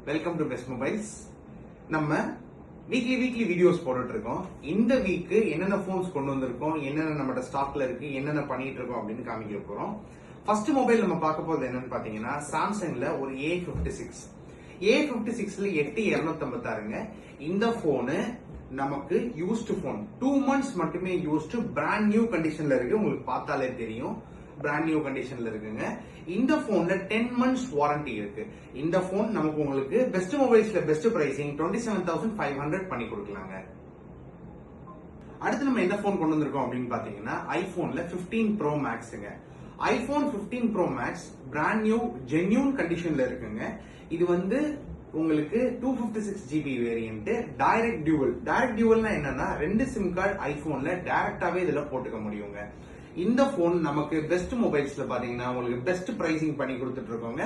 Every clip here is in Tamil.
Welcome to best mobiles. நம்ம வீக்லி வீடியோஸ் போட்டுட்டு இருக்கோம். இந்த வீக் என்னென்ன போன்ஸ் கொண்டு வந்திருக்கோம், என்னென்ன நம்ம ஸ்டாக்ல இருக்கு, என்னென்ன பண்ணிட்டு இருக்கோம் அப்படின்னு காமிக்க போறோம். ஃபர்ஸ்ட் மொபைல் நம்ம பார்க்க போறது என்னன்னு பாத்தீங்கன்னா சாம்சங்ல ஒரு A56ல 8256ங்க. இந்த போனு நமக்கு யூஸ்டு போன் 2 months மட்டுமே யூஸ்டு, பிராண்ட் நியூ கண்டிஷன்ல இருக்கு. உங்களுக்கு பார்த்தாலே தெரியும் பிராண்ட் நியூ கண்டிஷன்ல இருக்குங்க. இந்த போன்ல 10 months வாரண்டி இருக்கு. இந்த போன் நமக்கு உங்களுக்கு பெஸ்ட் மொபைல்ஸ்ல பெஸ்ட் பிரைசிங் 27,500 பண்ணி கொடுக்கலாங்க. அடுத்து நம்ம என்ன போன் கொண்டு வந்திருக்கோம் அப்படின்னு பாத்தீங்கன்னா ஐபோன்ல 15 Pro Maxங்க. IPhone 15 Pro Max brand new genuine கண்டிஷன்ல இருக்குங்க. இது வந்து உங்களுக்கு 256GB வேரியன்ட் டைரக்ட் டியூவல்னா என்னன்னா 2 சிம் கார்டு ஐபோன்ல டைரக்டாவே இதுல போட்டுக்க முடியுங்க. இந்த போன் நமக்கு பெஸ்ட் மொபைல்ஸ்ல பாத்தீங்கன்னா உங்களுக்கு பெஸ்ட் பிரைசிங் பண்ணி கொடுத்துட்டு இருக்கோங்க.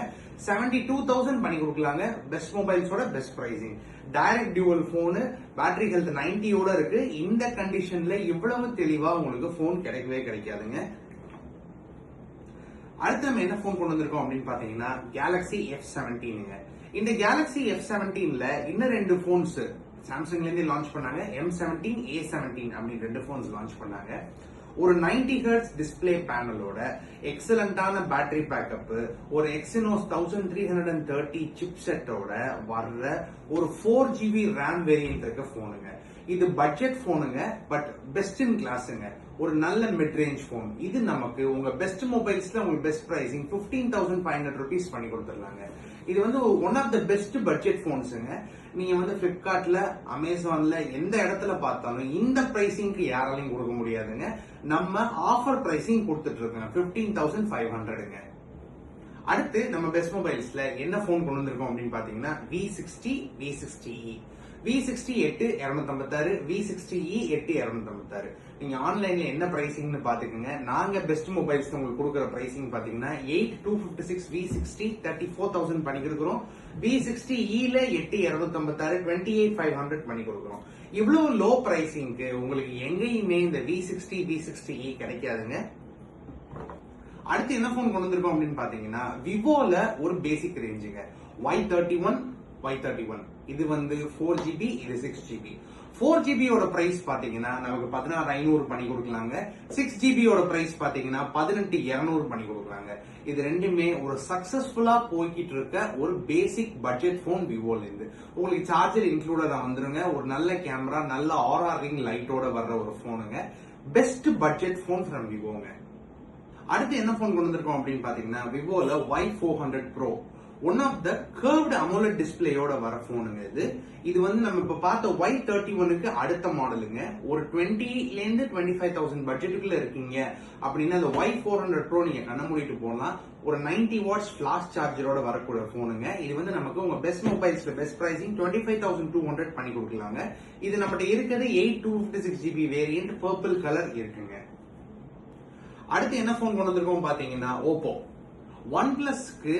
72,000 பண்ணி கொடுக்கலாங்க. பெஸ்ட் மொபைல்ஸோட best pricing. Direct dual phone, battery health 90யோட இருக்கு. இந்த கண்டிஷன்ல இவ்வளவு தெளிவா உங்களுக்கு போன் கிடைக்கவே கிடைக்காதுங்க. அடுத்து நம்ம என்ன போன் கொண்டு வந்திருக்கோம் அப்படின்னு பாத்தீங்கன்னா Galaxy F17ங்க. இந்த Galaxy F17ல இன்னும் 2 போன்ஸ் சாம்சங்ல இருந்து லான்ச் பண்ணாங்க. M17, A17 அப்படின்னு 2 போன்ஸ் லான்ச் பண்ணாங்க. ஒரு 90 Hz டிஸ்பிளே பேனலோட எக்ஸலண்டான பேட்டரி பேக்கப், ஒரு Exynos 1330 சிப் செட்டோட வர்ற ஒரு 4GB RAM வேரியன்ட் இருக்க போனுங்க. இது பட்ஜெட் போனுங்க, பட் பெஸ்ட் இன் கிளாஸ்ங்க. ஒரு நல்ல மிட் ரேஞ்ச் போன். இது நமக்கு உங்க பெஸ்ட் மொபைல்ஸ்ல உங்களுக்கு பெஸ்ட் பிரைசிங் 15,500 rupees பண்ணி கொடுத்துடலாங்க. இது வந்து one of the best budget போன்ஸுங்க. நீங்க வந்து பிளிப்கார்ட்ல, அமேசான்ல எந்த இடத்துல பார்த்தாலும் இந்த பிரைசிங்க்கு யாராலையும் கொடுக்க முடியாதுங்க. நம்ம ஆஃபர் பிரைசிங் கொடுத்துட்டு இருக்கோம் 15,500ங்க. அடுத்து நம்ம பெஸ்ட் மொபைல்ஸ்ல என்ன போன் கொண்டு வந்திருக்கோம் அப்படின்னு பாத்தீங்கன்னா V60, V60e. V60 8256, V60e 8256. நீங்க ஆன்லைன்ல என்ன பிரைசிங்னு பாத்துக்கோங்க. நாங்க பெஸ்ட் மொபைல்ஸ் உங்களுக்கு கொடுக்குற பிரைசிங் பாத்தீங்கன்னா 8256 V60 34,000 பண்ணி கொடுக்குறோம். V60eல 8256 28,500 பண்ணி கொடுக்குறோம். இவ்வளவு லோ பிரைசிங்க்கு உங்களுக்கு எங்கேயுமே இந்த V60, V60e கிடைக்காதுங்க. அடுத்து என்ன போன் கொண்டு வந்திருக்கோம் அப்படின்னு பாத்தீங்கன்னா விவோல ஒரு பேசிக் ரேஞ்சுங்க Y31. இது வந்து 4GB, இது 6GB. 4GB ஓட பிரைஸ் பாத்தீங்கன்னா நமக்கு 16,500 பண்ணி கொடுக்கலாங்க. 6GB ஓட பிரைஸ் பாத்தீங்கன்னா 18,200 பண்ணி கொடுக்கலாங்க. இது ரெண்டுமே ஒரு சக்சஸ்ஃபுல்லா போய்கிட்டு இருக்க ஒரு பேசிக் பட்ஜெட் போன் விவோல இருந்து. உங்களுக்கு சார்ஜர் இன்க்ளூடடா வந்துருங்க. ஒரு நல்ல கேமரா, நல்ல RR ரிங் லைட்டோட வர்ற ஒரு போனுங்க. பெஸ்ட் பட்ஜெட் போன் ஃப்ரம் விவோங்க. அடுத்து என்ன போன் கொண்டு வந்திருக்கோம் அப்படின்னு பாத்தீங்கன்னா விவோல Y400 Pro. One of the curved AMOLED டிஸ்பிளேயோட வர போனுங்க இது. இது வந்து நம்ம இப்ப பார்த்த Y31க்கு அடுத்த மாடலுங்க. ஒரு 20ல இருந்து 25,000 பட்ஜெட்டுக்குள்ள இருக்கீங்க அப்படின்னா அந்த Y400 Pro நீங்க கண்ண மூடிட்டு போகலாம். ஒரு 90 watts ஃபிளாஷ் சார்ஜரோட வரக்கூடிய போனுங்க. இது வந்து நமக்கு உங்க பெஸ்ட் மொபைல்ஸ்ல பெஸ்ட் பிரைசிங் 25,200 பண்ணி கொடுக்கலாங்க. இது நம்மகிட்ட இருக்கிறது 8256GB வேரியன்ட் பர்பிள் கலர் இருக்குங்க. அடுத்து என்ன போன் கொண்டு வந்திருக்கோம் பாத்தீங்கன்னா ஓப்போ. OnePlusக்கு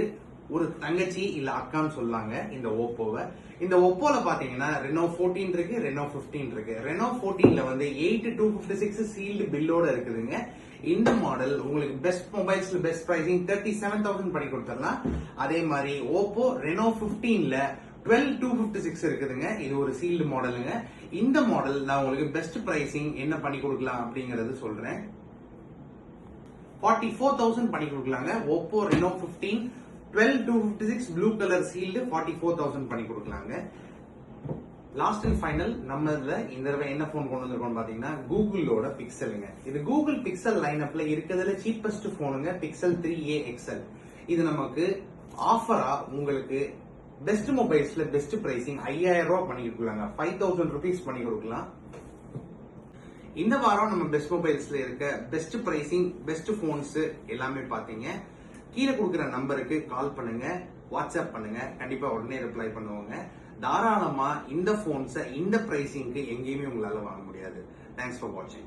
ஒரு தங்கச்சி இல்ல அக்கான்னு சொல்லாங்க இந்த ஓப்போவை. இந்த ஓப்போல பாத்தீங்கன்னா Reno 14 இருக்கு, Reno 15 இருக்கு. Reno 14ல வந்து 8256 சீல்டு பில்லோட இருக்குதுங்க. இந்த மாடல் உங்களுக்கு பெஸ்ட் மொபைல்ஸ்ல பெஸ்ட் பிரைசிங் 37,000 பண்ணி கொடுத்துடலாம். அதே மாதிரி ஓப்போ Reno 15ல 12256 இருக்குதுங்க. இது ஒரு சீல்டு மாடலுங்க. இந்த மாடல் நான் உங்களுக்கு பெஸ்ட் பிரைசிங் என்ன பண்ணி கொடுக்கலாம் அப்படிங்கறது சொல்றேன். 44,000 பண்ணி கொடுக்கலாங்க. Oppo Reno 15 12256 blue colour sealed 44,000 பண்ணி கொடுக்கலாங்க. லாஸ்ட் அண்ட் ஃபைனல் நம்ம இந்த தடவை என்ன போன் கொண்டு வந்திருக்கோம் பாத்தீங்கன்னா கூகுளோட பிக்சலுங்க. இது கூகுள் பிக்சல் லைனப்ல இருக்கிறதுல சீப்பஸ்ட் போனுங்க Pixel 3a XL. இது நமக்கு ஆஃபரா உங்களுக்கு பெஸ்ட் மொபைல்ஸ்ல பெஸ்ட் பிரைசிங் 5,000 ரூபாய் பண்ணி கொடுக்கலாங்க. 5,000 rupees பண்ணி கொடுக்கலாம். இந்த வாரம் நம்ம பெஸ்ட் மொபைல்ஸ்ல இருக்க பெஸ்ட் பிரைசிங், பெஸ்ட் போன்ஸ் எல்லாமே பாத்தீங்க. கீழே கொடுக்குற நம்பருக்கு கால் பண்ணுங்க, வாட்ஸ்அப் பண்ணுங்க. கண்டிப்பா உடனே ரிப்ளை பண்ணுவாங்க. தாராளமா இந்த போன்ஸை இந்த பிரைசிங்க்கு எங்கேயுமே உங்களால வாங்க முடியாது. தேங்க்ஸ் ஃபார் வாட்சிங்.